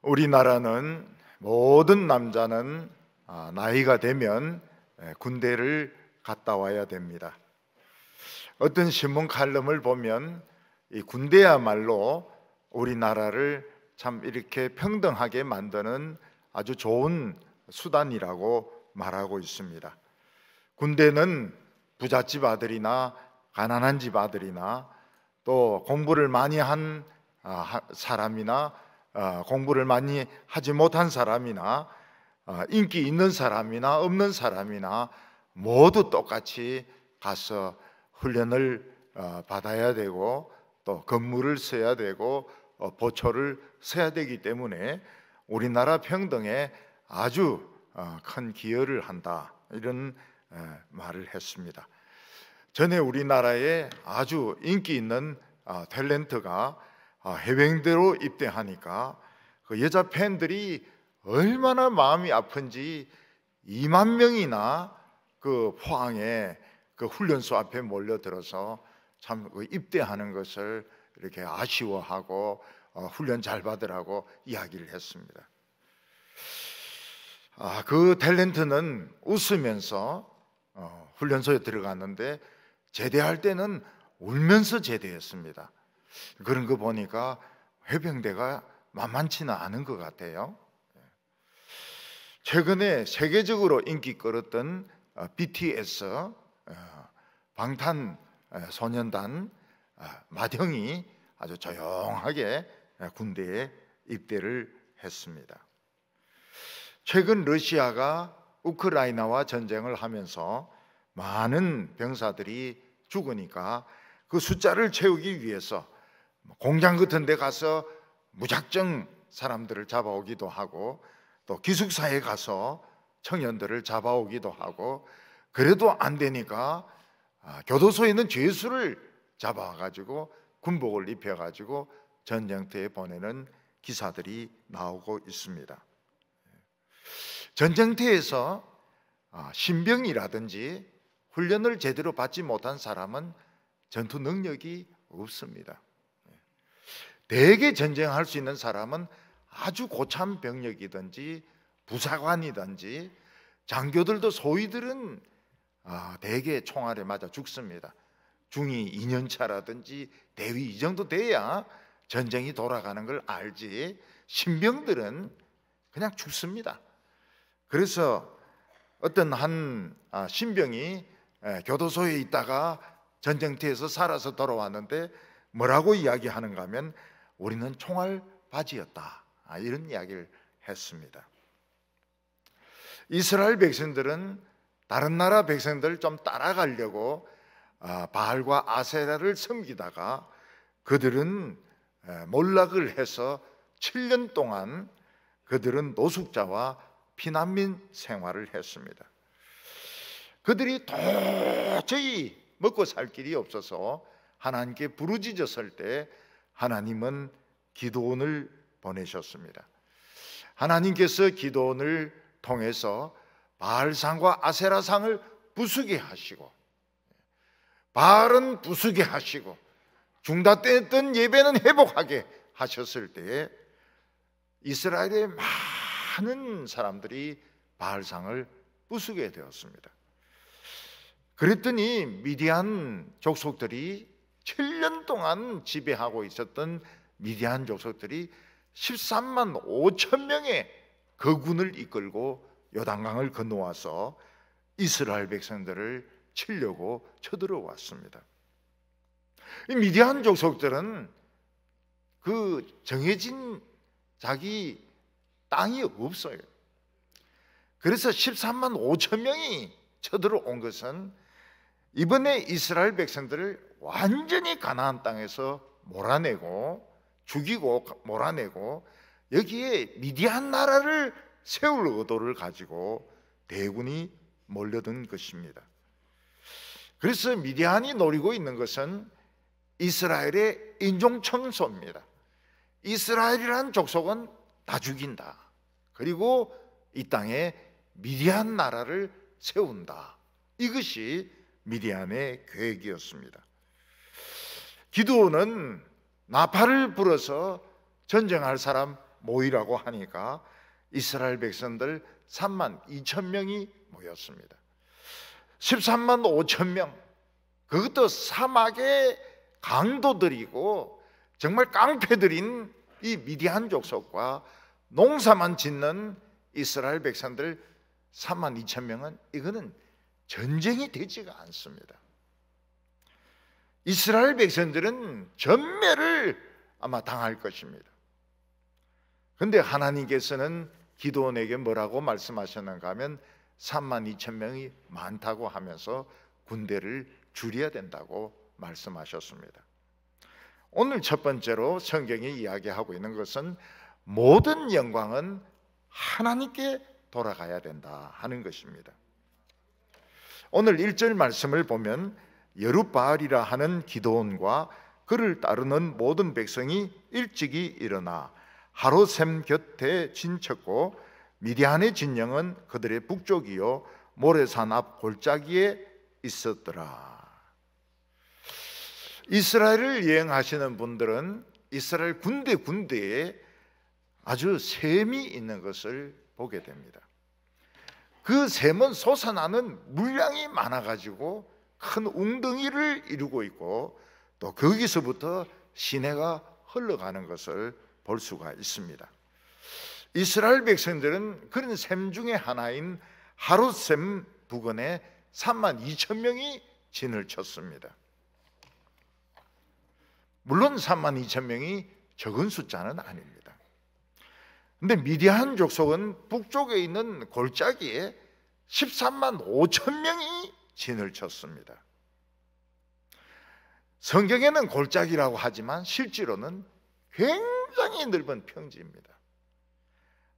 우리나라는 모든 남자는 나이가 되면 군대를 갔다 와야 됩니다. 어떤 신문 칼럼을 보면 이 군대야말로 우리나라를 참 이렇게 평등하게 만드는 아주 좋은 수단이라고 말하고 있습니다. 군대는 부잣집 아들이나 가난한 집 아들이나 또 공부를 많이 한 사람이나 공부를 많이 하지 못한 사람이나 인기 있는 사람이나 없는 사람이나 모두 똑같이 가서 훈련을 받아야 되고 또 근무를 써야 되고 보초를 써야 되기 때문에 우리나라 평등에 아주 큰 기여를 한다, 이런 말을 했습니다. 전에 우리나라에 아주 인기 있는 탤런트가 해병대로 입대하니까 그 여자 팬들이 얼마나 마음이 아픈지 2만 명이나 그 포항에 그 훈련소 앞에 몰려들어서 참 그 입대하는 것을 이렇게 아쉬워하고 훈련 잘 받으라고 이야기를 했습니다. 그 탤런트는 웃으면서 훈련소에 들어갔는데 제대할 때는 울면서 제대했습니다. 그런 거 보니까 해병대가 만만치는 않은 것 같아요. 최근에 세계적으로 인기 끌었던 BTS 방탄소년단 마형이 아주 조용하게 군대에 입대를 했습니다. 최근 러시아가 우크라이나와 전쟁을 하면서 많은 병사들이 죽으니까 그 숫자를 채우기 위해서 공장 같은 데 가서 무작정 사람들을 잡아오기도 하고 또 기숙사에 가서 청년들을 잡아오기도 하고, 그래도 안 되니까 교도소에 있는 죄수를 잡아가지고 군복을 입혀가지고 전쟁터에 보내는 기사들이 나오고 있습니다. 전쟁터에서 신병이라든지 훈련을 제대로 받지 못한 사람은 전투 능력이 없습니다. 대개 전쟁할 수 있는 사람은 아주 고참 병력이든지 부사관이든지 장교들도 소위들은 대개 총알에 맞아 죽습니다. 중위 2년차라든지 대위 이 정도 돼야 전쟁이 돌아가는 걸 알지 신병들은 그냥 죽습니다. 그래서 어떤 한 신병이 교도소에 있다가 전쟁터에서 살아서 돌아왔는데 뭐라고 이야기하는가 하면 우리는 총알 바지였다, 이런 이야기를 했습니다. 이스라엘 백성들은 다른 나라 백성들을 좀 따라가려고 바알과 아세라를 섬기다가 그들은 몰락을 해서 7년 동안 그들은 노숙자와 피난민 생활을 했습니다. 그들이 도저히 먹고 살 길이 없어서 하나님께 부르짖었을 때 하나님은 기드온을 보내셨습니다. 하나님께서 기드온을 통해서 바알상과 아세라상을 부수게 하시고, 바알은 부수게 하시고 중단됐던 예배는 회복하게 하셨을 때에 이스라엘의 많은 사람들이 바알상을 부수게 되었습니다. 그랬더니 미디안 족속들이 7년 동안 지배하고 있었던 미디안 족속들이 13만 5천 명의 거군을 이끌고 요단강을 건너와서 이스라엘 백성들을 치려고 쳐들어왔습니다. 이 미디안 족속들은 그 정해진 자기 땅이 없어요. 그래서 13만 5천 명이 쳐들어온 것은 이번에 이스라엘 백성들을 완전히 가나안 땅에서 몰아내고 죽이고 몰아내고 여기에 미디안 나라를 세울 의도를 가지고 대군이 몰려든 것입니다. 그래서 미디안이 노리고 있는 것은 이스라엘의 인종 청소입니다. 이스라엘이라는 족속은 다 죽인다. 그리고 이 땅에 미디안 나라를 세운다. 이것이 미디안의 계획이었습니다. 기드온은 나팔을 불어서 전쟁할 사람 모이라고 하니까 이스라엘 백성들 3만 2천 명이 모였습니다. 13만 5천 명, 그것도 사막의 강도들이고 정말 깡패들인 이 미디안 족속과 농사만 짓는 이스라엘 백성들 3만 2천 명은 이거는 전쟁이 되지가 않습니다. 이스라엘 백성들은 전멸을 아마 당할 것입니다. 그런데 하나님께서는 기드온에게 뭐라고 말씀하셨는가 하면 3만 2천 명이 많다고 하면서 군대를 줄여야 된다고 말씀하셨습니다. 오늘 첫 번째로 성경이 이야기하고 있는 것은 모든 영광은 하나님께 돌아가야 된다 하는 것입니다. 오늘 1절 말씀을 보면 여룻바알이라 하는 기드온과 그를 따르는 모든 백성이 일찍이 일어나 하롯셈 곁에 진쳤고 미디안의 진영은 그들의 북쪽이요 모래산 앞 골짜기에 있었더라. 이스라엘을 여행하시는 분들은 이스라엘 군대에 아주 샘이 있는 것을 보게 됩니다. 그 샘은 솟아나는 물량이 많아가지고 큰 웅덩이를 이루고 있고 또 거기서부터 시내가 흘러가는 것을 볼 수가 있습니다. 이스라엘 백성들은 그런 샘 중에 하나인 하롯셈 부근에 3만 2천 명이 진을 쳤습니다. 물론 3만 2천 명이 적은 숫자는 아닙니다. 그런데 미디안 족속은 북쪽에 있는 골짜기에 13만 5천 명이 진을 쳤습니다. 성경에는 골짜기라고 하지만 실제로는 굉장히 넓은 평지입니다.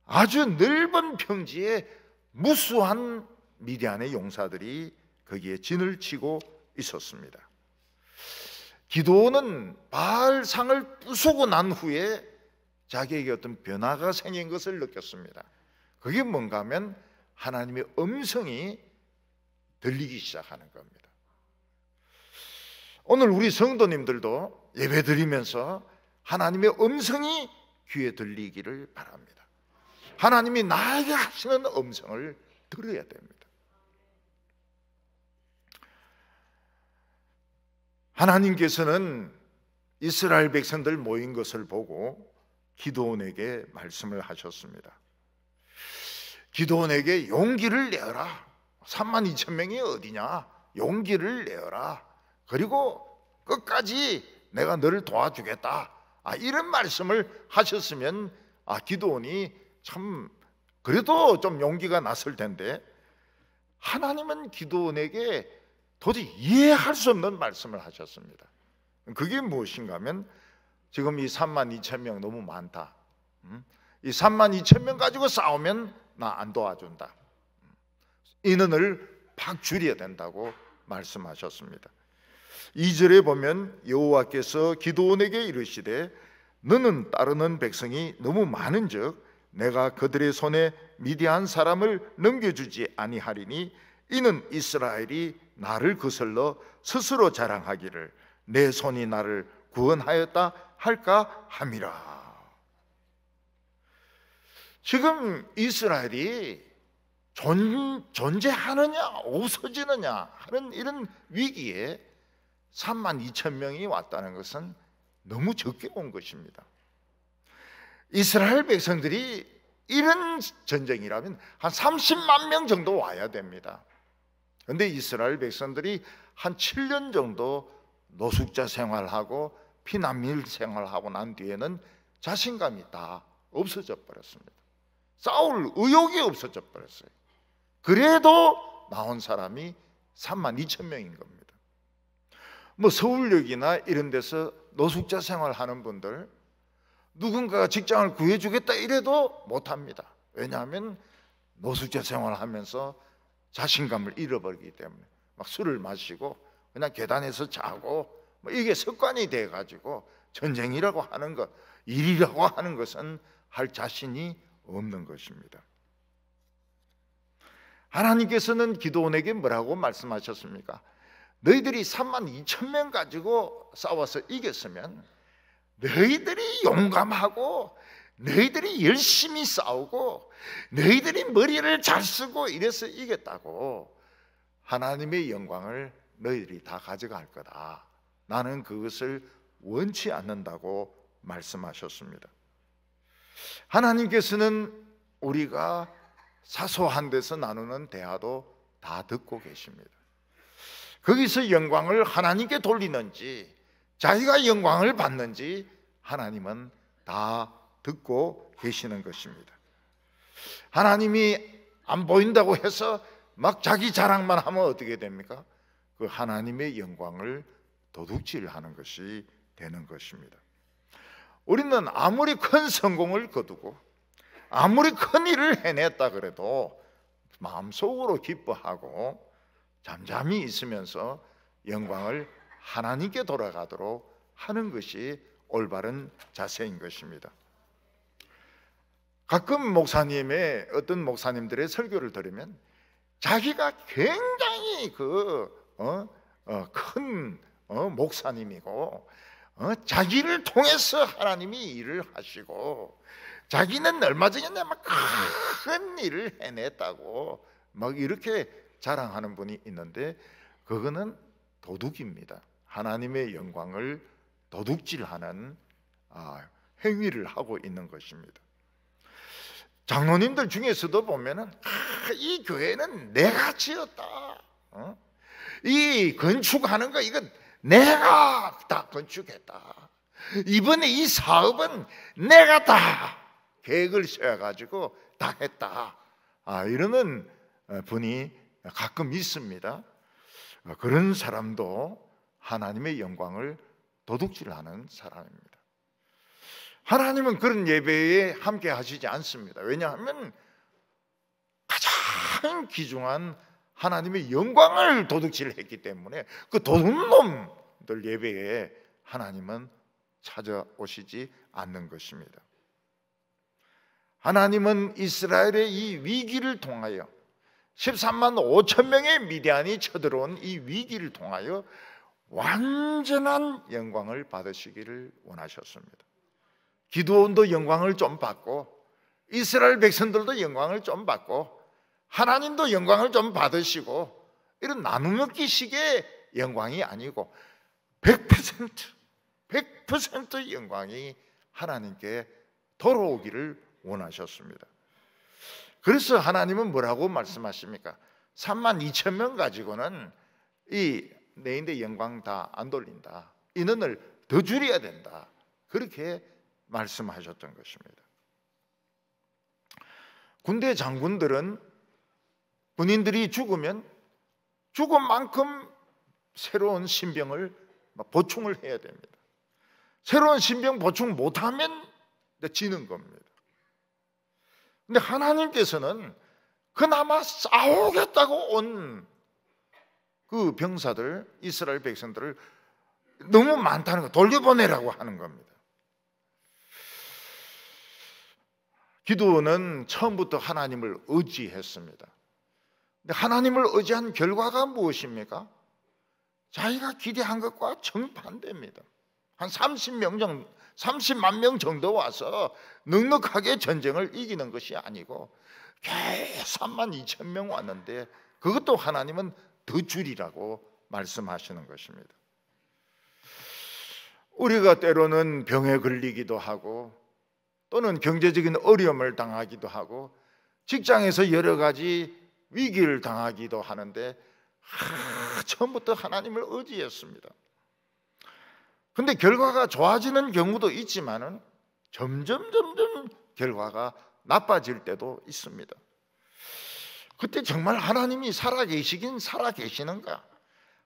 아주 넓은 평지에 무수한 미디안의 용사들이 거기에 진을 치고 있었습니다. 기드온은 바알상을 부수고 난 후에 자기에게 어떤 변화가 생긴 것을 느꼈습니다. 그게 뭔가 하면 하나님의 음성이 들리기 시작하는 겁니다. 오늘 우리 성도님들도 예배드리면서 하나님의 음성이 귀에 들리기를 바랍니다. 하나님이 나에게 하시는 음성을 들어야 됩니다. 하나님께서는 이스라엘 백성들 모인 것을 보고 기드온에게 말씀을 하셨습니다. 기드온에게 용기를 내어라. 3만 2천 명이 어디냐? 용기를 내어라. 그리고 끝까지 내가 너를 도와주겠다. 이런 말씀을 하셨으면 기드온이 참 그래도 좀 용기가 났을 텐데 하나님은 기드온에게 도저히 이해할 수 없는 말씀을 하셨습니다. 그게 무엇인가 하면 지금 이 3만 2천 명 너무 많다. 이 3만 2천 명 가지고 싸우면 나 안 도와준다. 인원을 팍 줄여야 된다고 말씀하셨습니다. 2절에 보면 여호와께서 기드온에게 이르시되 너는 따르는 백성이 너무 많은즉 내가 그들의 손에 미디안 사람을 넘겨주지 아니하리니 이는 이스라엘이 나를 거슬러 스스로 자랑하기를 내 손이 나를 구원하였다 할까 함이라. 지금 이스라엘이 존재하느냐 없어지느냐 하는 이런 위기에 3만 2천 명이 왔다는 것은 너무 적게 온 것입니다. 이스라엘 백성들이 이런 전쟁이라면 한 30만 명 정도 와야 됩니다. 그런데 이스라엘 백성들이 한 7년 정도 노숙자 생활하고 피난민 생활하고 난 뒤에는 자신감이 다 없어져 버렸습니다. 싸울 의욕이 없어져 버렸어요. 그래도 나온 사람이 3만 2천 명인 겁니다. 서울역이나 이런 데서 노숙자 생활하는 분들 누군가가 직장을 구해주겠다 이래도 못합니다. 왜냐하면 노숙자 생활하면서 자신감을 잃어버리기 때문에 막 술을 마시고 그냥 계단에서 자고 이게 습관이 돼가지고 전쟁이라고 하는 것, 일이라고 하는 것은 할 자신이 없는 것입니다. 하나님께서는 기드온에게 뭐라고 말씀하셨습니까? 너희들이 3만 2천 명 가지고 싸워서 이겼으면 너희들이 용감하고 너희들이 열심히 싸우고 너희들이 머리를 잘 쓰고 이래서 이겼다고 하나님의 영광을 너희들이 다 가져갈 거다. 나는 그것을 원치 않는다고 말씀하셨습니다. 하나님께서는 우리가 사소한 데서 나누는 대화도 다 듣고 계십니다. 거기서 영광을 하나님께 돌리는지 자기가 영광을 받는지 하나님은 다 듣고 계시는 것입니다. 하나님이 안 보인다고 해서 막 자기 자랑만 하면 어떻게 됩니까? 그 하나님의 영광을 도둑질하는 것이 되는 것입니다. 우리는 아무리 큰 성공을 거두고 아무리 큰 일을 해냈다 그래도 마음속으로 기뻐하고 잠잠히 있으면서 영광을 하나님께 돌아가도록 하는 것이 올바른 자세인 것입니다. 가끔 어떤 목사님들의 설교를 들으면 자기가 굉장히 큰 목사님이고 자기를 통해서 하나님이 일을 하시고 자기는 얼마 전에 막 큰 일을 해냈다고 막 이렇게 자랑하는 분이 있는데 그거는 도둑입니다. 하나님의 영광을 도둑질하는 행위를 하고 있는 것입니다. 장로님들 중에서도 보면은 이 교회는 내가 지었다. 이 건축하는 거 이건 내가 다 건축했다. 이번에 이 사업은 내가 다 계획을 세워가지고 다 했다. 이러는 분이 가끔 있습니다. 그런 사람도 하나님의 영광을 도둑질하는 사람입니다. 하나님은 그런 예배에 함께 하시지 않습니다. 왜냐하면 가장 귀중한 하나님의 영광을 도둑질했기 때문에 그 도둑놈들 예배에 하나님은 찾아오시지 않는 것입니다. 하나님은 이스라엘의 이 위기를 통하여 13만 5천 명의 미디안이 쳐들어온 이 위기를 통하여 완전한 영광을 받으시기를 원하셨습니다. 기드온도 영광을 좀 받고 이스라엘 백성들도 영광을 좀 받고 하나님도 영광을 좀 받으시고 이런 나누먹기식의 영광이 아니고 100% 영광이 하나님께 돌아오기를 원하셨습니다. 그래서 하나님은 뭐라고 말씀하십니까? 3만 2천 명 가지고는 이 내인의 영광 다 안 돌린다. 인원을 더 줄여야 된다. 그렇게 말씀하셨던 것입니다. 군대 장군들은 군인들이 죽으면 죽은 만큼 새로운 신병을 보충을 해야 됩니다. 새로운 신병 보충 못하면 지는 겁니다. 근데 하나님께서는 그나마 싸우겠다고 온 그 병사들, 이스라엘 백성들을 너무 많다는 거 돌려보내라고 하는 겁니다. 기드온은 처음부터 하나님을 의지했습니다. 근데 하나님을 의지한 결과가 무엇입니까? 자기가 기대한 것과 정반대입니다. 한 30만 명 정도 와서 넉넉하게 전쟁을 이기는 것이 아니고 3만 2천 명 왔는데 그것도 하나님은 더 줄이라고 말씀하시는 것입니다. 우리가 때로는 병에 걸리기도 하고 또는 경제적인 어려움을 당하기도 하고 직장에서 여러 가지 위기를 당하기도 하는데 처음부터 하나님을 의지했습니다. 근데 결과가 좋아지는 경우도 있지만은 점점 결과가 나빠질 때도 있습니다. 그때 정말 하나님이 살아계시긴 살아계시는가?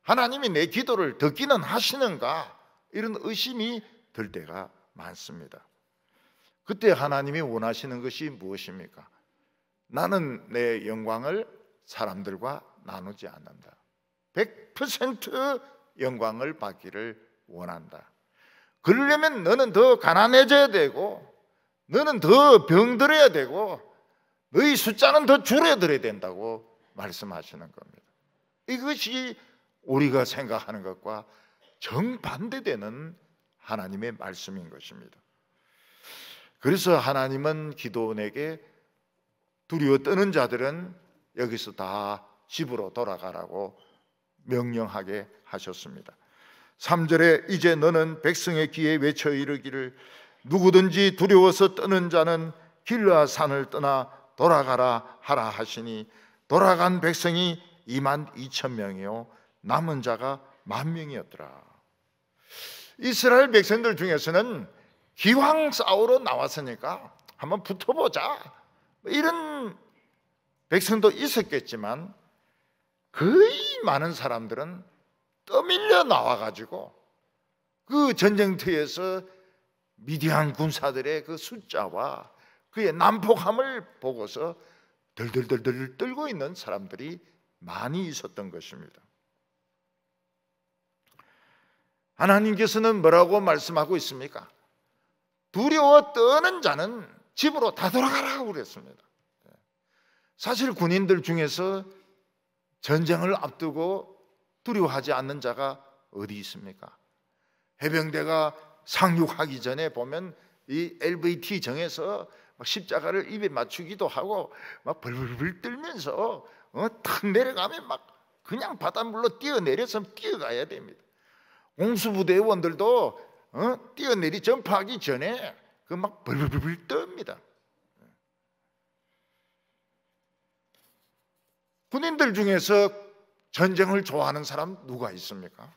하나님이 내 기도를 듣기는 하시는가? 이런 의심이 들 때가 많습니다. 그때 하나님이 원하시는 것이 무엇입니까? 나는 내 영광을 사람들과 나누지 않는다. 100% 영광을 받기를 원한다. 그러려면 너는 더 가난해져야 되고 너는 더 병들어야 되고 너희 숫자는 더 줄어들어야 된다고 말씀하시는 겁니다. 이것이 우리가 생각하는 것과 정반대되는 하나님의 말씀인 것입니다. 그래서 하나님은 기드온에게 두려워 떠는 자들은 여기서 다 집으로 돌아가라고 명령하게 하셨습니다. 3절에 이제 너는 백성의 귀에 외쳐 이르기를 누구든지 두려워서 떠는 자는 길르앗 산을 떠나 돌아가라 하라 하시니 돌아간 백성이 22,000명이요 남은 자가 10,000명이었더라. 이스라엘 백성들 중에서는 기왕 싸우러 나왔으니까 한번 붙어보자 이런 백성도 있었겠지만 거의 많은 사람들은 떠밀려 나와가지고 그 전쟁터에서 미디안 군사들의 그 숫자와 그의 난폭함을 보고서 덜덜덜덜 떨고 있는 사람들이 많이 있었던 것입니다. 하나님께서는 뭐라고 말씀하고 있습니까? 두려워 떠는 자는 집으로 다 돌아가라고 그랬습니다. 사실 군인들 중에서 전쟁을 앞두고 두려워하지 않는 자가 어디 있습니까? 해병대가 상륙하기 전에 보면 이 LVT 정에서 막 십자가를 입에 맞추기도 하고 막 벌벌벌 떨면서 탁 내려가면 막 그냥 바닷물로 뛰어내려서 뛰어가야 됩니다. 공수부대원들도 뛰어내리 점프하기 전에 그 막 벌벌벌 떱니다. 군인들 중에서 전쟁을 좋아하는 사람 누가 있습니까?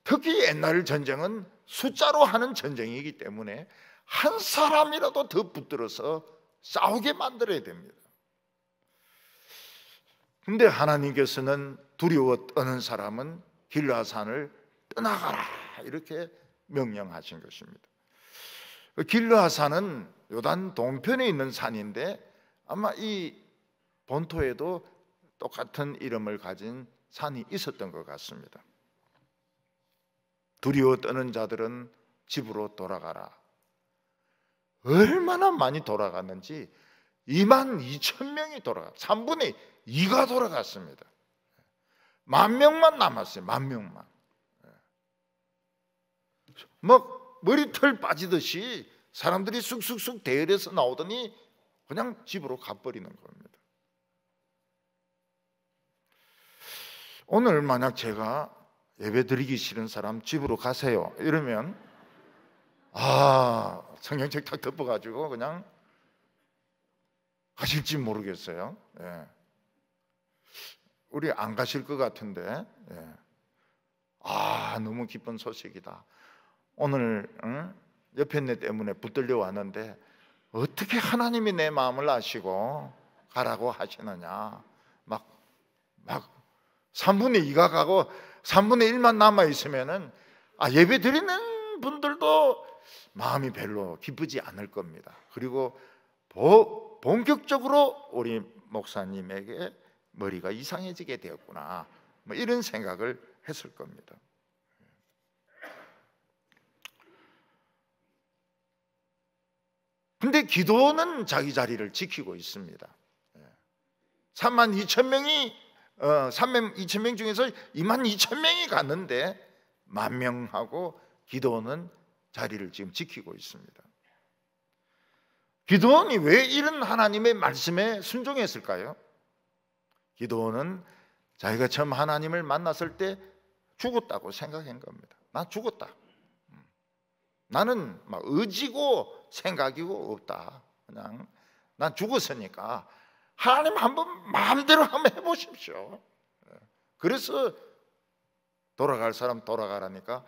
특히 옛날 전쟁은 숫자로 하는 전쟁이기 때문에 한 사람이라도 더 붙들어서 싸우게 만들어야 됩니다. 근데 하나님께서는 두려워 떠는 사람은 길르앗산을 떠나가라 이렇게 명령하신 것입니다. 길르앗산은 요단 동편에 있는 산인데 아마 이 본토에도 똑같은 이름을 가진 산이 있었던 것 같습니다. 두려워 떠는 자들은 집으로 돌아가라. 얼마나 많이 돌아갔는지 22,000명이 돌아갔어요. 3분의 2가 돌아갔습니다. 10,000명만 남았어요. 10,000명만. 막 머리털 빠지듯이 사람들이 쑥쑥쑥 대열에서 나오더니 그냥 집으로 가버리는 겁니다. 오늘 만약 제가 예배 드리기 싫은 사람 집으로 가세요 이러면 성경책 탁 덮어가지고 그냥 가실지 모르겠어요. 예. 우리 안 가실 것 같은데 예. 너무 기쁜 소식이다. 오늘 옆에네 때문에 붙들려 왔는데 어떻게 하나님이 내 마음을 아시고 가라고 하시느냐. 막 3분의 2가 가고 3분의 1만 남아있으면은 예배 드리는 분들도 마음이 별로 기쁘지 않을 겁니다. 그리고 본격적으로 우리 목사님에게 머리가 이상해지게 되었구나 뭐 이런 생각을 했을 겁니다. 근데 기도는 자기 자리를 지키고 있습니다. 32,000명이 32,000명 중에서 22,000명이 갔는데 10,000명하고 기도는 자리를 지금 지키고 있습니다. 기도원이 왜 이런 하나님의 말씀에 순종했을까요? 기도원은 자기가 처음 하나님을 만났을 때 죽었다고 생각한 겁니다. 나 죽었다. 나는 막 의지고 생각이고 없다. 그냥 난 죽었으니까 하나님 한번 마음대로 한번 해보십시오. 그래서 돌아갈 사람 돌아가라니까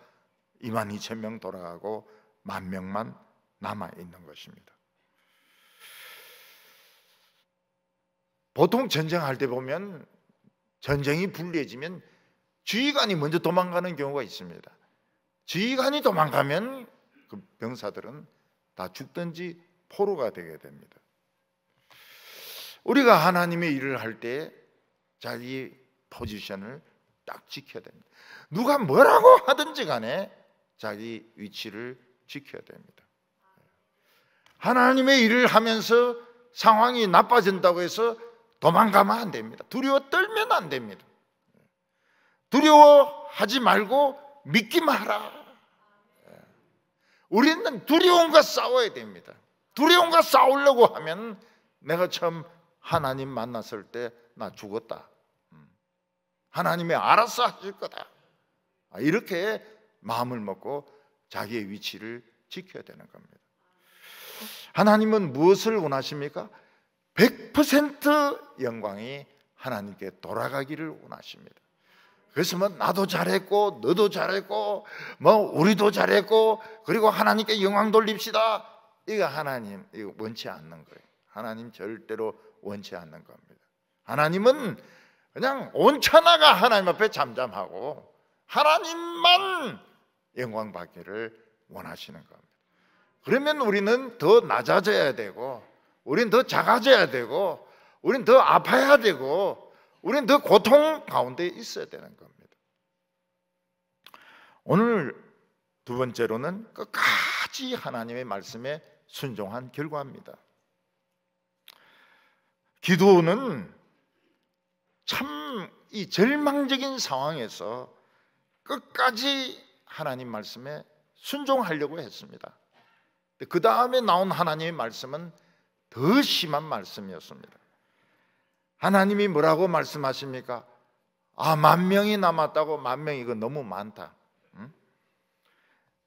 22,000명 돌아가고 10,000명만 남아있는 것입니다. 보통 전쟁할 때 보면 전쟁이 불리해지면 지휘관이 먼저 도망가는 경우가 있습니다. 지휘관이 도망가면 그 병사들은 다 죽든지 포로가 되게 됩니다. 우리가 하나님의 일을 할 때 자기 포지션을 딱 지켜야 됩니다. 누가 뭐라고 하든지 간에 자기 위치를 지켜야 됩니다. 하나님의 일을 하면서 상황이 나빠진다고 해서 도망가면 안 됩니다. 두려워 떨면 안 됩니다. 두려워하지 말고 믿기만 하라. 우리는 두려움과 싸워야 됩니다. 두려움과 싸우려고 하면 내가 처음 하나님 만났을 때 나 죽었다. 하나님이 알아서 하실 거다. 이렇게 마음을 먹고 자기의 위치를 지켜야 되는 겁니다. 하나님은 무엇을 원하십니까? 100% 영광이 하나님께 돌아가기를 원하십니다. 그래서 뭐 나도 잘했고 너도 잘했고 뭐 우리도 잘했고 그리고 하나님께 영광 돌립시다, 이거 하나님 이거 원치 않는 거예요. 하나님 절대로 원치 않는 겁니다. 하나님은 그냥 온천하가 하나님 앞에 잠잠하고 하나님만 영광 받기를 원하시는 겁니다. 그러면 우리는 더 낮아져야 되고 우리는 더 작아져야 되고 우리는 더 아파야 되고 우리는 더 고통 가운데 있어야 되는 겁니다. 오늘 두 번째로는 끝까지 하나님의 말씀에 순종한 결과입니다. 기도는 참 이 절망적인 상황에서 끝까지 하나님 말씀에 순종하려고 했습니다. 그 다음에 나온 하나님의 말씀은 더 심한 말씀이었습니다. 하나님이 뭐라고 말씀하십니까? 10,000명이 남았다고. 10,000명 이거 너무 많다.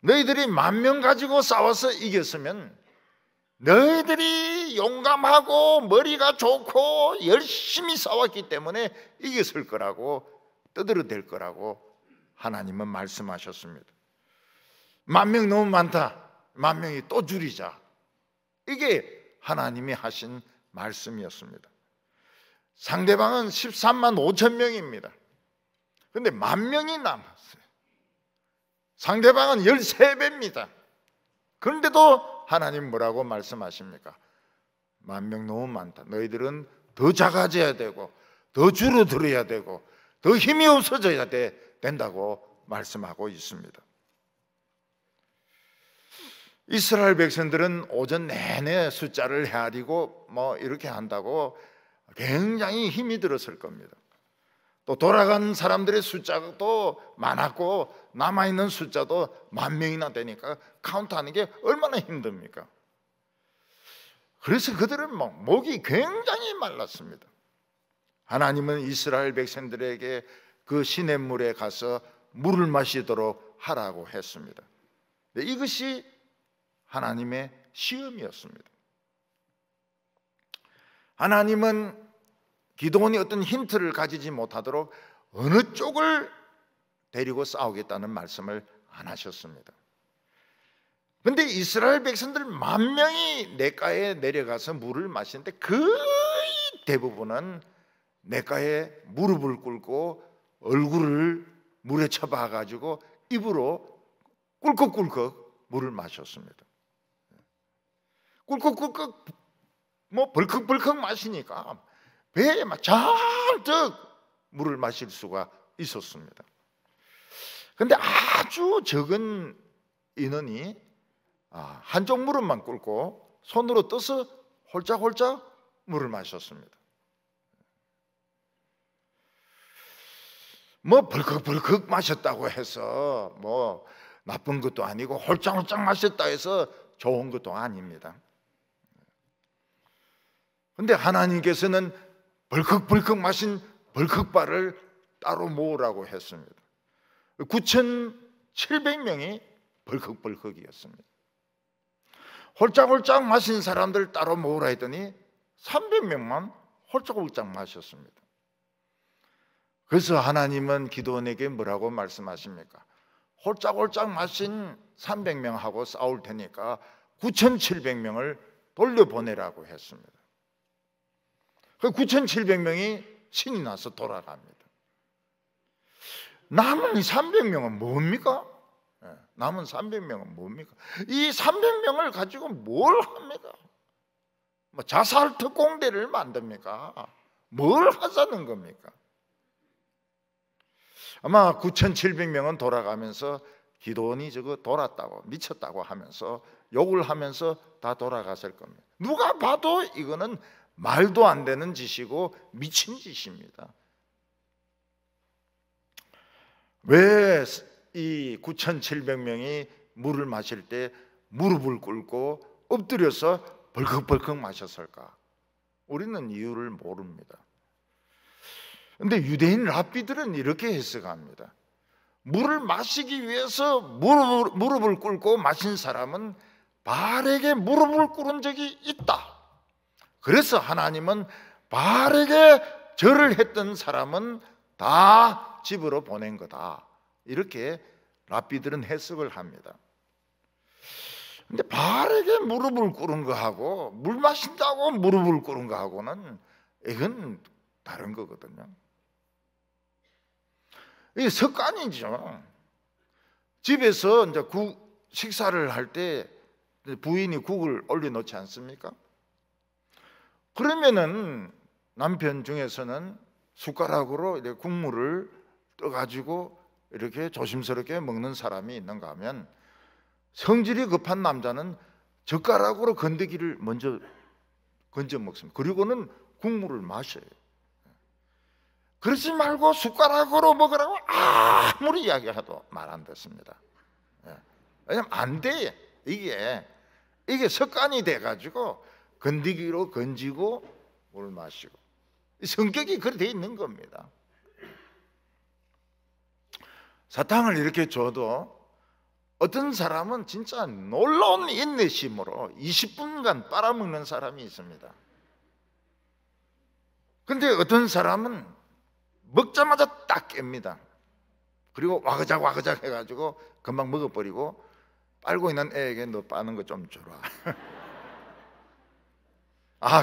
너희들이 10,000명 가지고 싸워서 이겼으면 너희들이 용감하고 머리가 좋고 열심히 싸웠기 때문에 이겼을 거라고, 떠들어댈 거라고 하나님은 말씀하셨습니다. 10,000명 너무 많다. 10,000명이 또 줄이자. 이게 하나님이 하신 말씀이었습니다. 상대방은 13만 5천 명입니다. 그런데 10,000명이 남았어요. 상대방은 13배입니다. 그런데도 하나님 뭐라고 말씀하십니까? 10,000명 너무 많다. 너희들은 더 작아져야 되고 더 줄어들어야 되고 더 힘이 없어져야 된다고 말씀하고 있습니다. 이스라엘 백성들은 오전 내내 숫자를 헤아리고 뭐 이렇게 한다고 굉장히 힘이 들었을 겁니다. 또 돌아간 사람들의 숫자도 많았고 남아있는 숫자도 10,000명이나 되니까 카운트하는 게 얼마나 힘듭니까? 그래서 그들은 목이 굉장히 말랐습니다. 하나님은 이스라엘 백성들에게 그 시냇물에 가서 물을 마시도록 하라고 했습니다. 이것이 하나님의 시험이었습니다. 하나님은 기도원이 어떤 힌트를 가지지 못하도록 어느 쪽을 데리고 싸우겠다는 말씀을 안 하셨습니다. 그런데 이스라엘 백성들 10,000명이 냇가에 내려가서 물을 마시는데 거의 대부분은 냇가에 무릎을 꿇고 얼굴을 물에 쳐박아가지고 입으로 꿀꺽꿀꺽 물을 마셨습니다. 꿀꺽꿀꺽 뭐 벌컥벌컥 마시니까 배에 막 잔뜩 물을 마실 수가 있었습니다. 그런데 아주 적은 인원이 한쪽 무릎만 꿇고 손으로 떠서 홀짝홀짝 물을 마셨습니다. 뭐 벌컥벌컥 마셨다고 해서 뭐 나쁜 것도 아니고 홀짝홀짝 마셨다 해서 좋은 것도 아닙니다. 그런데 하나님께서는 벌컥벌컥 마신 벌컥발을 따로 모으라고 했습니다. 9,700명이 벌컥벌컥이었습니다. 홀짝홀짝 마신 사람들 따로 모으라 했더니 300명만 홀짝홀짝 마셨습니다. 그래서 하나님은 기도원에게 뭐라고 말씀하십니까? 홀짝홀짝 마신 300명하고 싸울 테니까 9,700명을 돌려보내라고 했습니다. 그 9,700명이 신이 나서 돌아갑니다. 남은 300명은 뭡니까? 남은 300명은 뭡니까? 이 300명을 가지고 뭘 합니까? 뭐 자살 특공대를 만듭니까? 뭘 하자는 겁니까? 아마 9,700명은 돌아가면서 기도원이 저거 돌았다고 미쳤다고 하면서 욕을 하면서 다 돌아갔을 겁니다. 누가 봐도 이거는 말도 안 되는 짓이고 미친 짓입니다. 왜 이 9,700명이 물을 마실 때 무릎을 꿇고 엎드려서 벌컥벌컥 마셨을까? 우리는 이유를 모릅니다. 근데 유대인 랍비들은 이렇게 해석합니다. 물을 마시기 위해서 무릎을 꿇고 마신 사람은 바알에게 무릎을 꿇은 적이 있다. 그래서 하나님은 바알에게 절을 했던 사람은 다 집으로 보낸 거다. 이렇게 랍비들은 해석을 합니다. 근데 바알에게 무릎을 꿇은 거하고 물 마신다고 무릎을 꿇은 거하고는 이건 다른 거거든요. 이게 습관이죠. 집에서 이제 식사를 할 때 부인이 국을 올려놓지 않습니까? 그러면은 남편 중에서는 숟가락으로 이렇게 국물을 떠가지고 이렇게 조심스럽게 먹는 사람이 있는가 하면, 성질이 급한 남자는 젓가락으로 건더기를 먼저 건져 먹습니다. 그리고는 국물을 마셔요. 그러지 말고 숟가락으로 먹으라고 아무리 이야기해도 말 안 듣습니다. 왜냐면 안 돼. 이게 습관이 돼가지고 건더기로 건지고 물 마시고, 성격이 그렇게 돼 있는 겁니다. 사탕을 이렇게 줘도 어떤 사람은 진짜 놀라운 인내심으로 20분간 빨아먹는 사람이 있습니다. 근데 어떤 사람은 먹자마자 딱 깹니다. 그리고 와그작 해가지고 금방 먹어버리고, 빨고 있는 애에게 너 빠는 거 좀 줘라.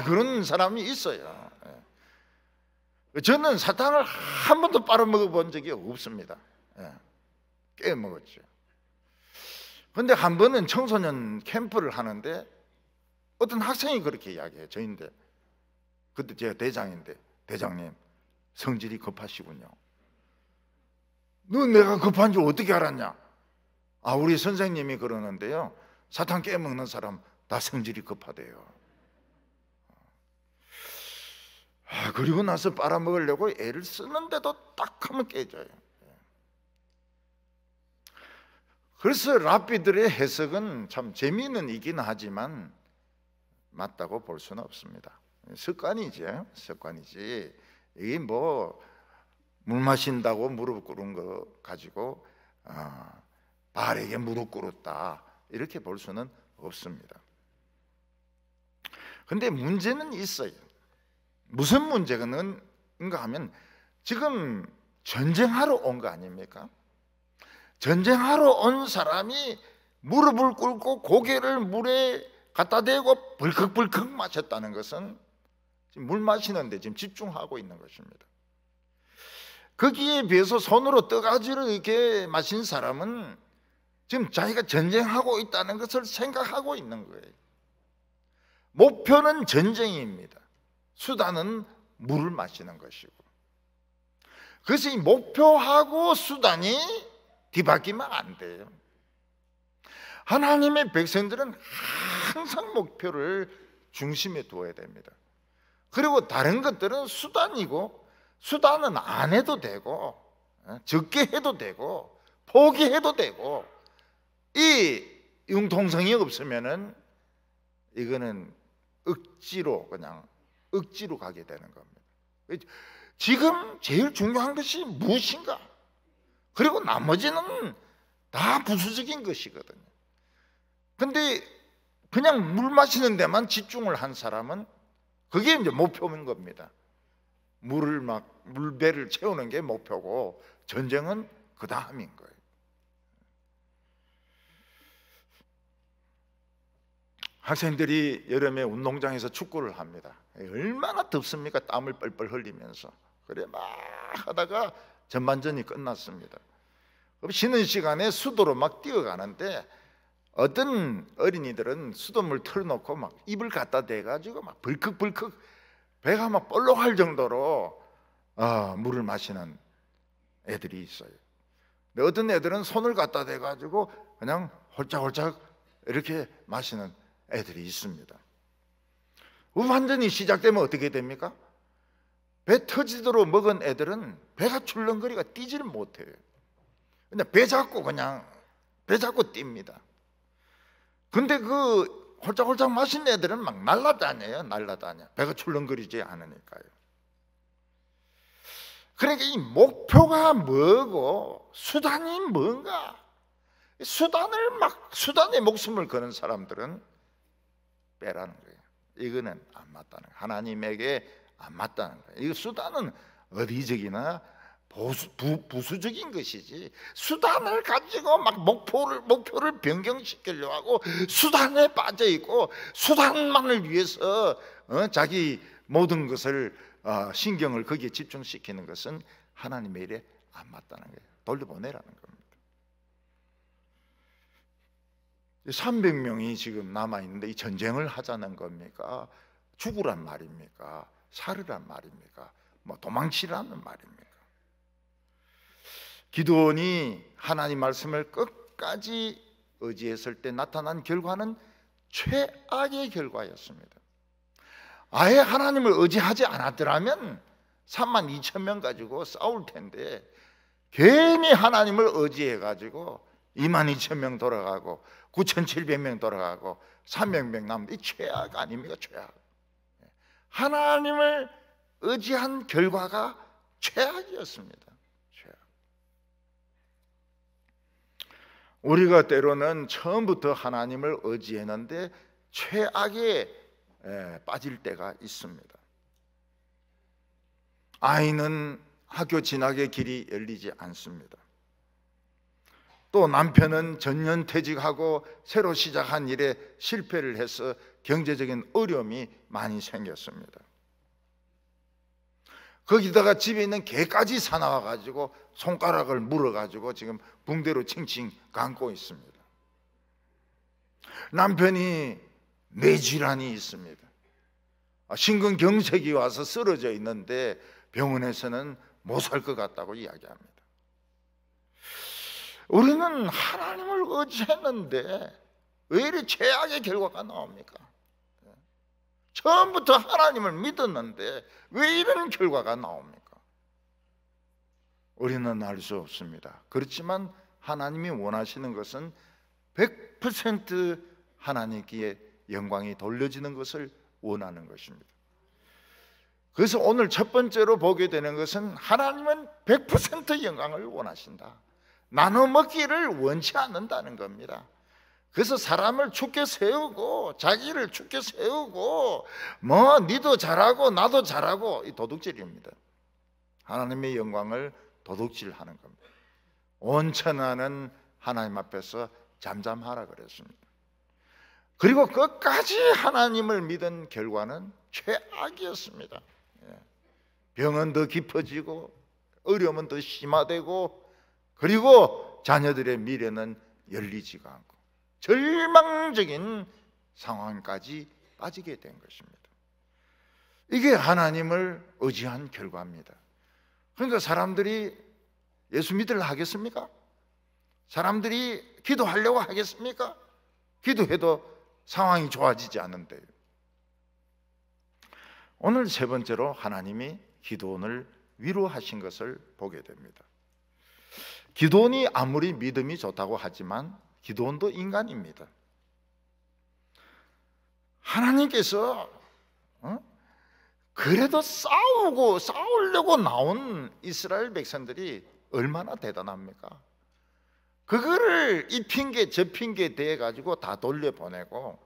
그런 사람이 있어요. 저는 사탕을 한 번도 빨아먹어본 적이 없습니다. 꽤 먹었죠. 근데 한 번은 청소년 캠프를 하는데 어떤 학생이 그렇게 이야기해요. 저인데, 그때 제가 대장인데, 대장님 성질이 급하시군요. 너 내가 급한 줄 어떻게 알았냐? 우리 선생님이 그러는데요, 사탕 깨먹는 사람 다 성질이 급하대요. 그리고 나서 빨아먹으려고 애를 쓰는데도 딱 하면 깨져요. 그래서 랍비들의 해석은 참 재미는 있긴 하지만 맞다고 볼 수는 없습니다. 습관이지. 이게 뭐 물 마신다고 무릎 꿇은 거 가지고 바알에게 무릎 꿇었다 이렇게 볼 수는 없습니다. 근데 문제는 있어요. 무슨 문제가 있는가 하면, 지금 전쟁하러 온 거 아닙니까? 전쟁하러 온 사람이 무릎을 꿇고 고개를 물에 갖다 대고 벌컥벌컥 마셨다는 것은 지금 물 마시는데 지금 집중하고 있는 것입니다. 거기에 비해서 손으로 떠가지를 이렇게 마신 사람은 지금 자기가 전쟁하고 있다는 것을 생각하고 있는 거예요. 목표는 전쟁입니다. 수단은 물을 마시는 것이고, 그래서 이 목표하고 수단이 뒤바뀌면 안 돼요. 하나님의 백성들은 항상 목표를 중심에 두어야 됩니다. 그리고 다른 것들은 수단이고, 수단은 안 해도 되고, 적게 해도 되고, 포기해도 되고, 이 융통성이 없으면은 이거는 억지로 가게 되는 겁니다. 지금 제일 중요한 것이 무엇인가? 그리고 나머지는 다 부수적인 것이거든요. 근데 그냥 물 마시는 데만 집중을 한 사람은 그게 이제 목표인 겁니다. 물배를 채우는 게 목표고, 전쟁은 그 다음인 거예요. 학생들이 여름에 운동장에서 축구를 합니다. 얼마나 덥습니까? 땀을 뻘뻘 흘리면서. 그래 막 하다가 전반전이 끝났습니다. 쉬는 시간에 수도로 막 뛰어가는데, 어떤 어린이들은 수돗물 틀어놓고 막 입을 갖다 대가지고 막 벌컥벌컥 배가 막 볼록할 정도로 물을 마시는 애들이 있어요. 근데 어떤 애들은 손을 갖다 대가지고 그냥 홀짝홀짝 이렇게 마시는 애들이 있습니다. 완전히 시작되면 어떻게 됩니까? 배 터지도록 먹은 애들은 배가 출렁거리가 뛰지를 못해요. 근데 배 잡고 뜁니다. 근데 그 홀짝홀짝 마신 애들은 막 날라다녀요. 날라다녀. 배가 출렁거리지 않으니까요. 그러니까 이 목표가 뭐고 수단이 뭔가, 수단에 목숨을 거는 사람들은 빼라는 거예요. 이거는 안 맞다는 거예요. 하나님에게 안 맞다는 거예요. 이 수단은 어리석이나 부수적인 것이지, 수단을 가지고 막 목표를 변경시키려고 하고 수단에 빠져 있고 수단만을 위해서 자기 모든 것을 신경을 거기에 집중시키는 것은 하나님의 일에 안 맞다는 거예요. 돌려보내라는 겁니다. 300명이 지금 남아있는데 이 전쟁을 하자는 겁니까? 죽으란 말입니까? 살으란 말입니까? 뭐 도망치라는 말입니까? 기드온이 하나님 말씀을 끝까지 의지했을 때 나타난 결과는 최악의 결과였습니다. 아예 하나님을 의지하지 않았더라면 32,000명 가지고 싸울 텐데 괜히 하나님을 의지해가지고 22,000명 돌아가고 9,700명 돌아가고 300명 남은 이 최악 아닙니까? 최악. 하나님을 의지한 결과가 최악이었습니다. 최악. 우리가 때로는 처음부터 하나님을 의지했는데 최악에 빠질 때가 있습니다. 아이는 학교 진학의 길이 열리지 않습니다. 또 남편은 전년퇴직하고 새로 시작한 일에 실패를 해서 경제적인 어려움이 많이 생겼습니다. 거기다가 집에 있는 개까지 사나워 가지고 손가락을 물어 가지고 지금 붕대로 칭칭 감고 있습니다. 남편이 뇌질환이 있습니다. 심근경색이 와서 쓰러져 있는데 병원에서는 못 살 것 같다고 이야기합니다. 우리는 하나님을 의지했는데 왜 이리 최악의 결과가 나옵니까? 처음부터 하나님을 믿었는데 왜 이런 결과가 나옵니까? 우리는 알 수 없습니다. 그렇지만 하나님이 원하시는 것은 100% 하나님께 영광이 돌려지는 것을 원하는 것입니다. 그래서 오늘 첫 번째로 보게 되는 것은 하나님은 100% 영광을 원하신다. 나눠 먹기를 원치 않는다는 겁니다. 그래서 사람을 죽게 세우고 자기를 죽게 세우고 뭐 니도 잘하고 나도 잘하고 이 도둑질입니다. 하나님의 영광을 도둑질하는 겁니다. 온천하는 하나님 앞에서 잠잠하라 그랬습니다. 그리고 끝까지 하나님을 믿은 결과는 최악이었습니다. 병은 더 깊어지고 어려움은 더 심화되고 그리고 자녀들의 미래는 열리지가 않고 절망적인 상황까지 빠지게 된 것입니다. 이게 하나님을 의지한 결과입니다. 그러니까 사람들이 예수 믿으려 하겠습니까? 사람들이 기도하려고 하겠습니까? 기도해도 상황이 좋아지지 않는데요. 오늘 세 번째로 하나님이 기드온을 위로하신 것을 보게 됩니다. 기드온이 아무리 믿음이 좋다고 하지만 기드온도 인간입니다. 하나님께서 그래도 싸우려고 나온 이스라엘 백성들이 얼마나 대단합니까? 그거를 이 핑계 저 핑계 대가지고 다 돌려보내고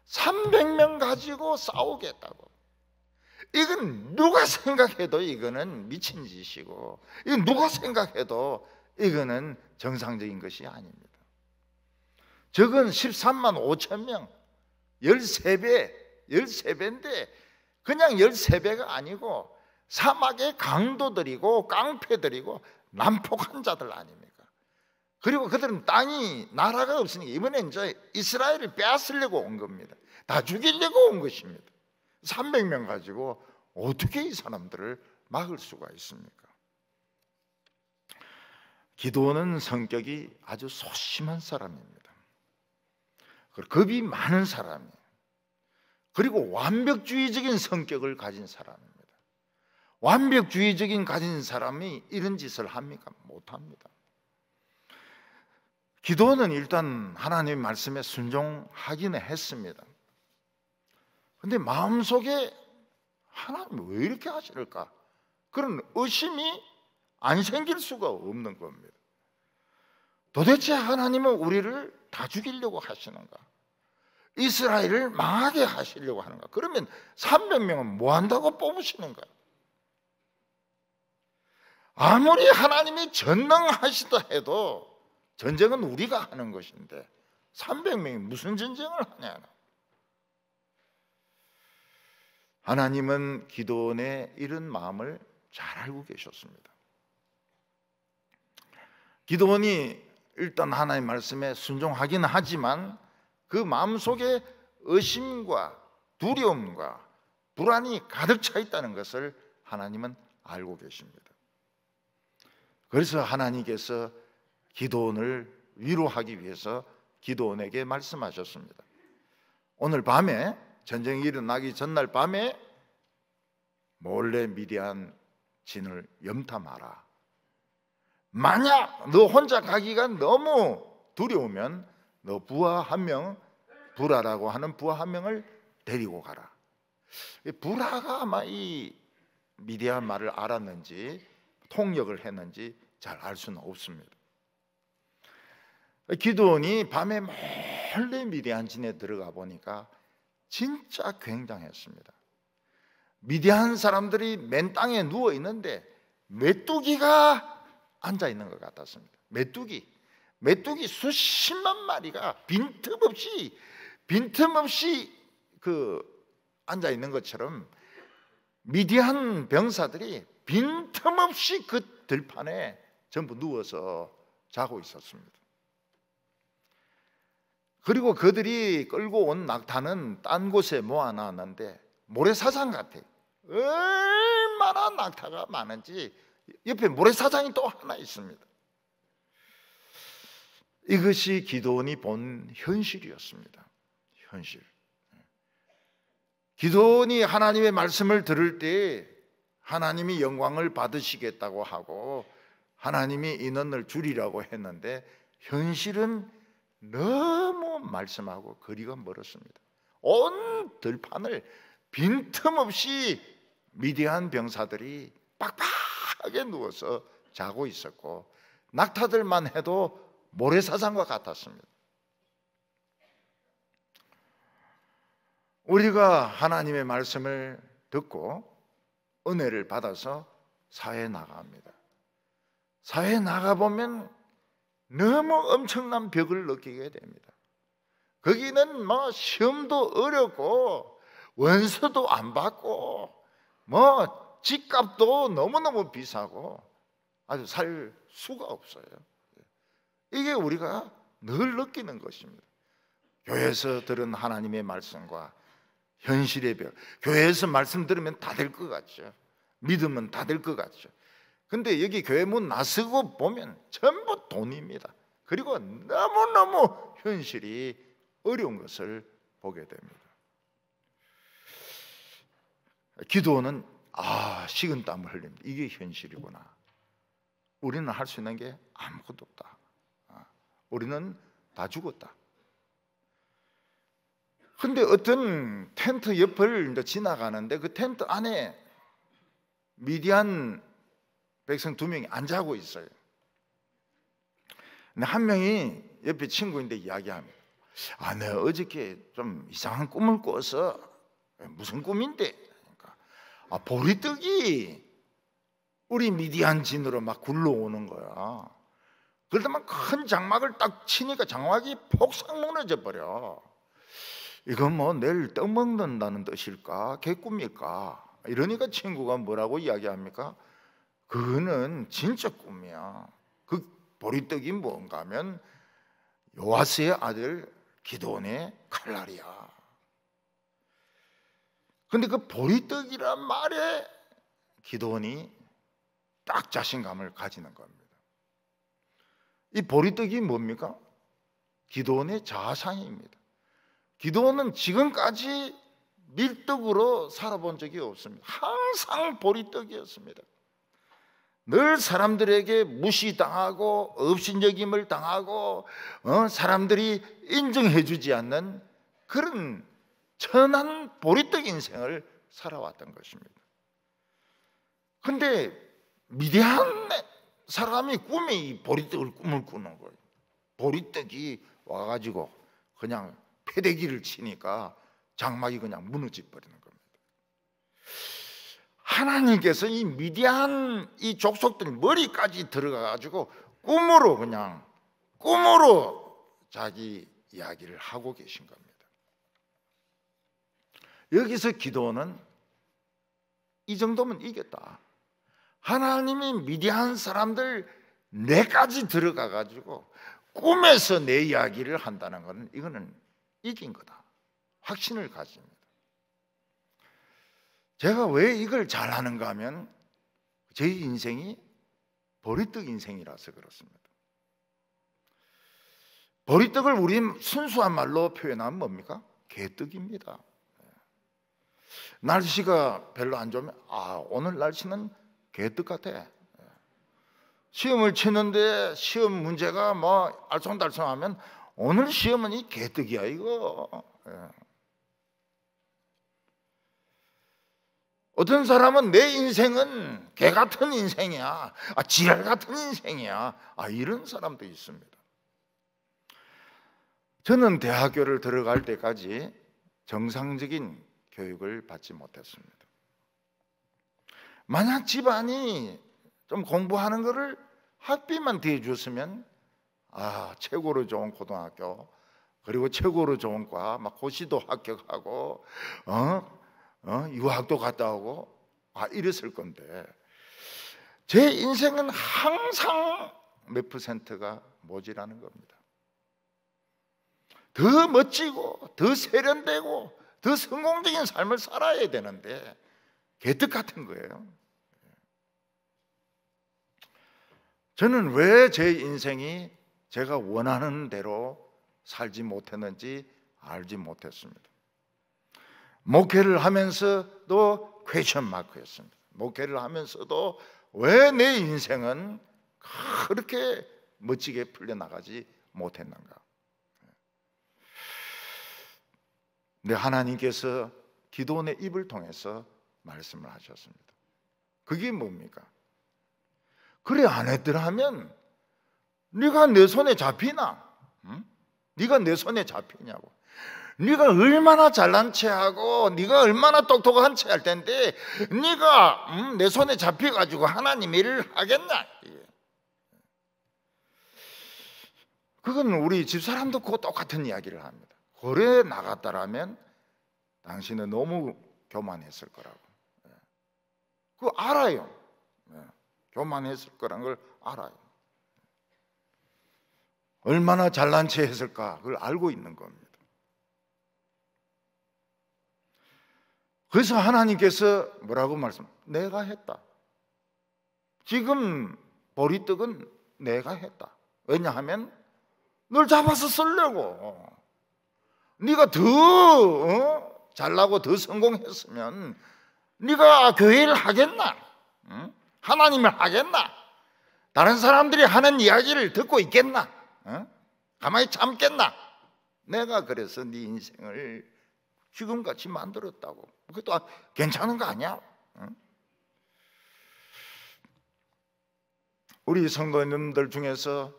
300명 가지고 싸우겠다고. 이건 누가 생각해도 이거는 미친 짓이고 이건 누가 생각해도 이거는 정상적인 것이 아닙니다. 적은 13만 5천 명 13배인데 그냥 13배가 아니고 사막의 강도들이고 깡패들이고 난폭한 자들 아닙니까? 그리고 그들은 나라가 없으니까 이번에 이제 이스라엘을 빼앗으려고 온 겁니다. 다 죽이려고 온 것입니다. 300명 가지고 어떻게 이 사람들을 막을 수가 있습니까? 기드온은 성격이 아주 소심한 사람입니다. 겁이 많은 사람이에요. 그리고 완벽주의적인 성격을 가진 사람입니다. 완벽주의적인 가진 사람이 이런 짓을 합니까? 못합니다. 기도는 일단 하나님의 말씀에 순종하기는 했습니다. 근데 마음속에 하나님 왜 이렇게 하실까? 그런 의심이 안 생길 수가 없는 겁니다. 도대체 하나님은 우리를 다 죽이려고 하시는가? 이스라엘을 망하게 하시려고 하는가? 그러면 300명은 뭐 한다고 뽑으시는가? 아무리 하나님이 전능하시다 해도 전쟁은 우리가 하는 것인데 300명이 무슨 전쟁을 하냐? 하나님은 기도원의 이런 마음을 잘 알고 계셨습니다. 기도원이 일단 하나님의 말씀에 순종하기는 하지만 그 마음속에 의심과 두려움과 불안이 가득 차 있다는 것을 하나님은 알고 계십니다. 그래서 하나님께서 기도원을 위로하기 위해서 기도원에게 말씀하셨습니다. 오늘 밤에, 전쟁이 일어나기 전날 밤에 몰래 미디안 진을 염탐하라. 만약 너 혼자 가기가 너무 두려우면 너 부하 한 명, 부라라고 하는 부하 한 명을 데리고 가라. 부라가 아마 이 미디안 말을 알았는지 통역을 했는지 잘 알 수는 없습니다. 기드온이 밤에 몰래 미디안 진에 들어가 보니까 진짜 굉장했습니다. 미디안 사람들이 맨 땅에 누워 있는데 메뚜기가 앉아 있는 것 같았습니다. 메뚜기 수십만 마리가 빈틈없이 앉아 있는 것처럼 미디안 병사들이 빈틈없이 그 들판에 전부 누워서 자고 있었습니다. 그리고 그들이 끌고 온 낙타는 딴 곳에 모아놨는데 모래사장 같아. 얼마나 낙타가 많은지 옆에 모래사장이 또 하나 있습니다. 이것이 기드온이 본 현실이었습니다. 현실. 기드온이 하나님의 말씀을 들을 때 하나님이 영광을 받으시겠다고 하고 하나님이 인원을 줄이라고 했는데 현실은 너무 말씀하고 거리가 멀었습니다. 온 들판을 빈틈없이 미디안 병사들이 빡빡하게 누워서 자고 있었고 낙타들만 해도 모래사장과 같았습니다. 우리가 하나님의 말씀을 듣고 은혜를 받아서 사회에 나갑니다. 사회에 나가보면 너무 엄청난 벽을 느끼게 됩니다. 거기는 뭐 시험도 어렵고 원서도 안 받고 뭐 집값도 너무너무 비싸고 아주 살 수가 없어요. 이게 우리가 늘 느끼는 것입니다. 교회에서 들은 하나님의 말씀과 현실의 벽. 교회에서 말씀 들으면 다 될 것 같죠. 믿으면 다 될 것 같죠. 근데 여기 교회 문 나서고 보면 전부 돈입니다. 그리고 너무너무 현실이 어려운 것을 보게 됩니다. 기도는 식은땀을 흘립니다. 이게 현실이구나. 우리는 할 수 있는 게 아무것도 없다. 우리는 다 죽었다. 근데 어떤 텐트 옆을 이제 지나가는데 그 텐트 안에 미디안 백성 2명이 안 자고 있어요. 근데 한 명이 옆에 친구인데 이야기합니다. 내가 어저께 좀 이상한 꿈을 꿔서. 무슨 꿈인데? 그러니까 보리떡이 우리 미디안 진으로 막 굴러오는 거야. 그러다 막 큰 장막을 딱 치니까 장막이 폭삭 무너져 버려. 이건 뭐 내일 떡 먹는다는 뜻일까? 개꿈일까? 이러니까 친구가 뭐라고 이야기합니까? 그거는 진짜 꿈이야. 그 보리떡이 뭔가 하면 요아스의 아들 기드온의 칼날이야. 근데 그 보리떡이란 말에 기드온이 딱 자신감을 가지는 겁니다. 이 보리떡이 뭡니까? 기드온의 자아상입니다. 기드온은 지금까지 밀떡으로 살아본 적이 없습니다. 항상 보리떡이었습니다. 늘 사람들에게 무시당하고 업신여김을 당하고 사람들이 인정해 주지 않는 그런 천한 보리떡 인생을 살아왔던 것입니다. 그런데 미디안 사람이 꿈에 이 보리떡을 꿈을 꾸는 거예요. 보리떡이 와가지고 그냥 패대기를 치니까 장막이 그냥 무너져 버리는 겁니다. 하나님께서 이 미디안 이 족속들 머리까지 들어가가지고 꿈으로 자기 이야기를 하고 계신 겁니다. 여기서 기도는 이 정도면 이겼다. 하나님이 미디안 사람들 내까지 들어가가지고 꿈에서 내 이야기를 한다는 것은 이거는 이긴 거다. 확신을 가집니다. 제가 왜 이걸 잘하는가 하면 제 인생이 보리떡 인생이라서 그렇습니다. 보리떡을 우리 순수한 말로 표현하면 뭡니까? 개떡입니다. 날씨가 별로 안 좋으면 오늘 날씨는 개떡 같아. 시험을 치는데 시험 문제가 뭐 알쏭달쏭하면 오늘 시험은 이 개떡이야 이거. 어떤 사람은 내 인생은 개 같은 인생이야, 지랄 같은 인생이야, 이런 사람도 있습니다. 저는 대학교를 들어갈 때까지 정상적인 교육을 받지 못했습니다. 만약 집안이 좀 공부하는 거를 학비만 대줬으면 최고로 좋은 고등학교, 그리고 최고로 좋은 과, 막 고시도 합격하고 유학도 갔다 오고 이랬을 건데 제 인생은 항상 몇 %가 모자라는 겁니다. 더 멋지고 더 세련되고 더 성공적인 삶을 살아야 되는데 개떡 같은 거예요. 저는 왜 제 인생이 제가 원하는 대로 살지 못했는지 알지 못했습니다. 목회를 하면서도 퀘스천 마크였습니다. 목회를 하면서도 왜 내 인생은 그렇게 멋지게 풀려나가지 못했는가. 근데 하나님께서 기도원의 입을 통해서 말씀을 하셨습니다. 그게 뭡니까? 그래 안 했더라면 네가 내 손에 잡히나? 응? 네가 내 손에 잡히냐고. 네가 얼마나 잘난 체하고 네가 얼마나 똑똑한 체 할 텐데 네가 내 손에 잡혀가지고 하나님 일을 하겠나? 그건 우리 집사람도 그 똑같은 이야기를 합니다. 고래 나갔다라면 당신은 너무 교만했을 거라고. 그거 알아요. 교만했을 거란 걸 알아요. 얼마나 잘난 체 했을까 그걸 알고 있는 겁니다. 그래서 하나님께서 뭐라고 내가 했다. 지금 보리떡은 내가 했다. 왜냐하면 널 잡아서 쓰려고. 네가 더 잘나고 더 성공했으면 네가 교회를 하겠나? 하나님을 하겠나? 다른 사람들이 하는 이야기를 듣고 있겠나? 가만히 참겠나? 내가 그래서 네 인생을 지금같이 만들었다고. 그것도 괜찮은 거 아니야? 우리 성도님들 중에서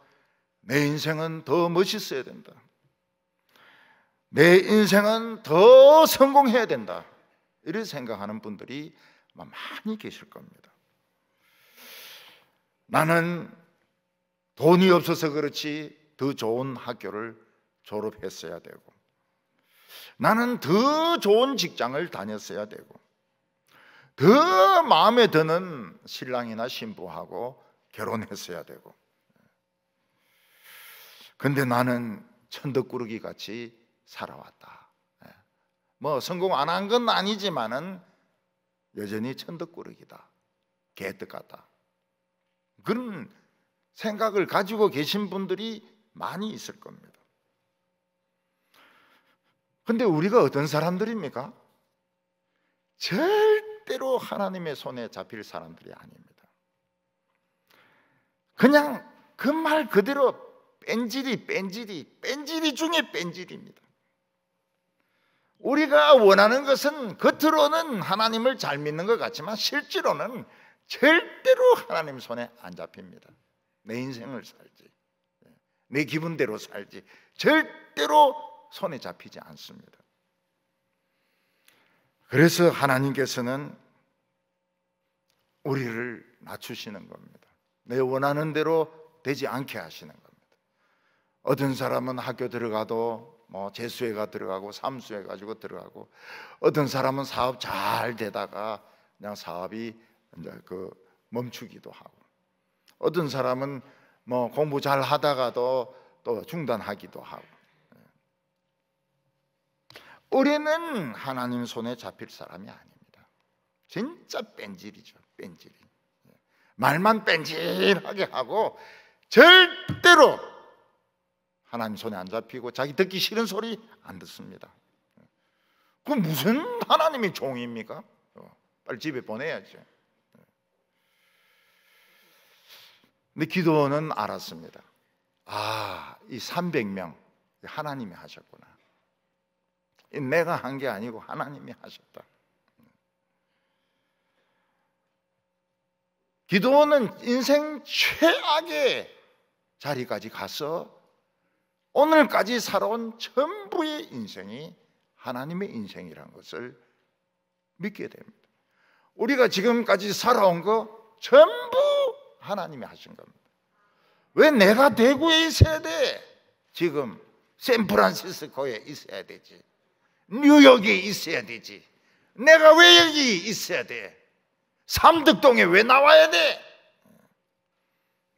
내 인생은 더 멋있어야 된다, 내 인생은 더 성공해야 된다, 이렇게 생각하는 분들이 많이 계실 겁니다. 나는 돈이 없어서 그렇지 더 좋은 학교를 졸업했어야 되고, 나는 더 좋은 직장을 다녔어야 되고, 더 마음에 드는 신랑이나 신부하고 결혼했어야 되고, 근데 나는 천덕꾸러기 같이 살아왔다. 뭐 성공 안 한 건 아니지만은 여전히 천덕꾸러기다, 개떡 같다, 그런 생각을 가지고 계신 분들이 많이 있을 겁니다. 근데 우리가 어떤 사람들입니까? 절대로 하나님의 손에 잡힐 사람들이 아닙니다. 그냥 그 말 그대로 뺀질이 중에 뺀질입니다. 우리가 원하는 것은 겉으로는 하나님을 잘 믿는 것 같지만 실제로는 절대로 하나님 손에 안 잡힙니다. 내 인생을 살지, 내 기분대로 살지 절대로 손에 잡히지 않습니다. 그래서 하나님께서는 우리를 낮추시는 겁니다. 내 원하는 대로 되지 않게 하시는 겁니다. 어떤 사람은 학교 들어가도 재수해가 들어가고 삼수해 가지고 들어가고, 어떤 사람은 사업 잘 되다가 그냥 사업이 이제 멈추기도 하고, 어떤 사람은 공부 잘 하다가도 또 중단하기도 하고. 우리는 하나님 손에 잡힐 사람이 아닙니다. 진짜 뺀질이죠, 뺀질이. 말만 뺀질하게 하고 절대로 하나님 손에 안 잡히고 자기 듣기 싫은 소리 안 듣습니다. 그럼 무슨 하나님의 종입니까? 빨리 집에 보내야죠. 근데 기도는 알았습니다. 이 300명 하나님이 하셨구나. 내가 한 게 아니고 하나님이 하셨다. 기도는 인생 최악의 자리까지 가서 오늘까지 살아온 전부의 인생이 하나님의 인생이라는 것을 믿게 됩니다. 우리가 지금까지 살아온 거 전부 하나님이 하신 겁니다. 왜 내가 대구에 있어야 돼? 지금 샌프란시스코에 있어야 되지, 뉴욕에 있어야 되지, 내가 왜 여기 있어야 돼? 삼덕동에 왜 나와야 돼?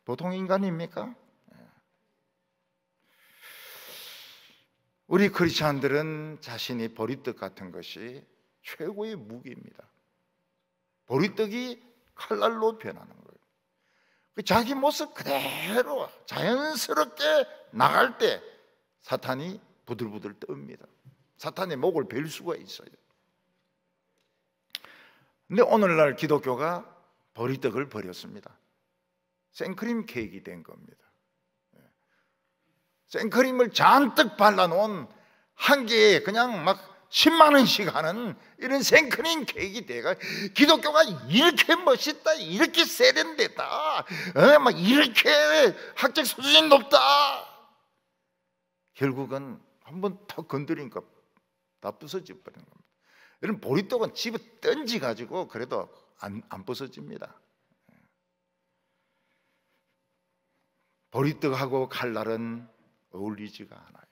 보통 인간입니까? 우리 크리스찬들은 자신이 보리떡 같은 것이 최고의 무기입니다. 보리떡이 칼날로 변하는 거예요. 자기 모습 그대로 자연스럽게 나갈 때 사탄이 부들부들 뜹니다. 사탄의 목을 베일 수가 있어요. 근데 오늘날 기독교가 보리떡을 버렸습니다. 생크림 케이크가 된 겁니다. 생크림을 잔뜩 발라놓은 한 개에 그냥 막 10만 원씩 하는 이런 생크림 케이크가 돼가 기독교가 이렇게 멋있다, 이렇게 세련됐다, 막 이렇게 학적 수준이 높다. 결국은 한번 턱 건드리니까 다 부서져 버리는 겁니다. 이런 보리떡은 집에 던지가지고 그래도 안 부서집니다. 보리떡하고 칼날은 어울리지가 않아요.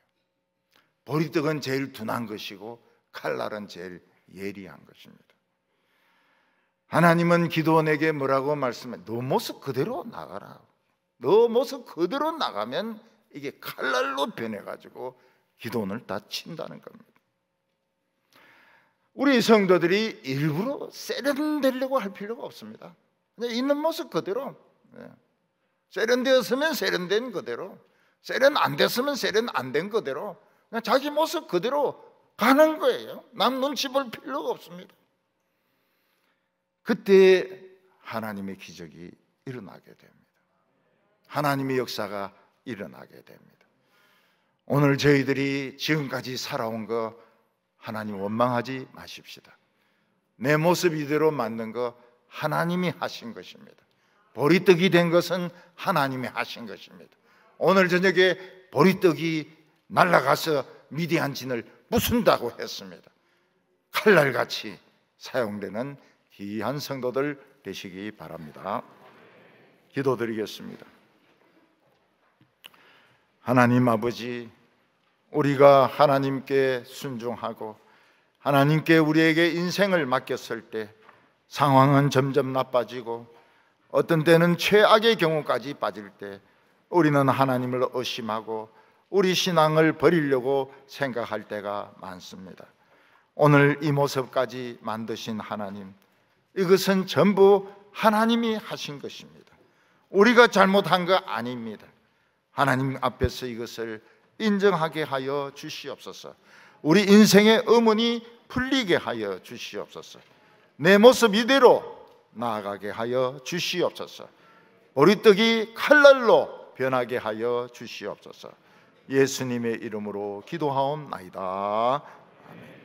보리떡은 제일 둔한 것이고 칼날은 제일 예리한 것입니다. 하나님은 기도원에게 뭐라고 말씀해? 너 모습 그대로 나가라. 너 모습 그대로 나가면 이게 칼날로 변해가지고 기도원을 다 친다는 겁니다. 우리 성도들이 일부러 세련되려고 할 필요가 없습니다. 그냥 있는 모습 그대로, 세련되었으면 세련된 그대로, 세련 안 됐으면 세련 안 된 그대로 그냥 자기 모습 그대로 가는 거예요. 남 눈치 볼 필요가 없습니다. 그때 하나님의 기적이 일어나게 됩니다. 하나님의 역사가 일어나게 됩니다. 오늘 저희들이 지금까지 살아온 거 하나님 원망하지 마십시다. 내 모습 이대로 만든 거 하나님이 하신 것입니다. 보리떡이 된 것은 하나님이 하신 것입니다. 오늘 저녁에 보리떡이 날아가서 미디안 진을 부순다고 했습니다. 칼날같이 사용되는 귀한 성도들 되시기 바랍니다. 기도드리겠습니다. 하나님 아버지, 우리가 하나님께 순종하고 하나님께 우리에게 인생을 맡겼을 때 상황은 점점 나빠지고 어떤 때는 최악의 경우까지 빠질 때 우리는 하나님을 의심하고 우리 신앙을 버리려고 생각할 때가 많습니다. 오늘 이 모습까지 만드신 하나님, 이것은 전부 하나님이 하신 것입니다. 우리가 잘못한 거 아닙니다. 하나님 앞에서 이것을 인정하게 하여 주시옵소서. 우리 인생의 의문이 풀리게 하여 주시옵소서. 내 모습 이대로 나아가게 하여 주시옵소서. 우리 떡이 칼날로 변하게 하여 주시옵소서. 예수님의 이름으로 기도하옵나이다. 아멘.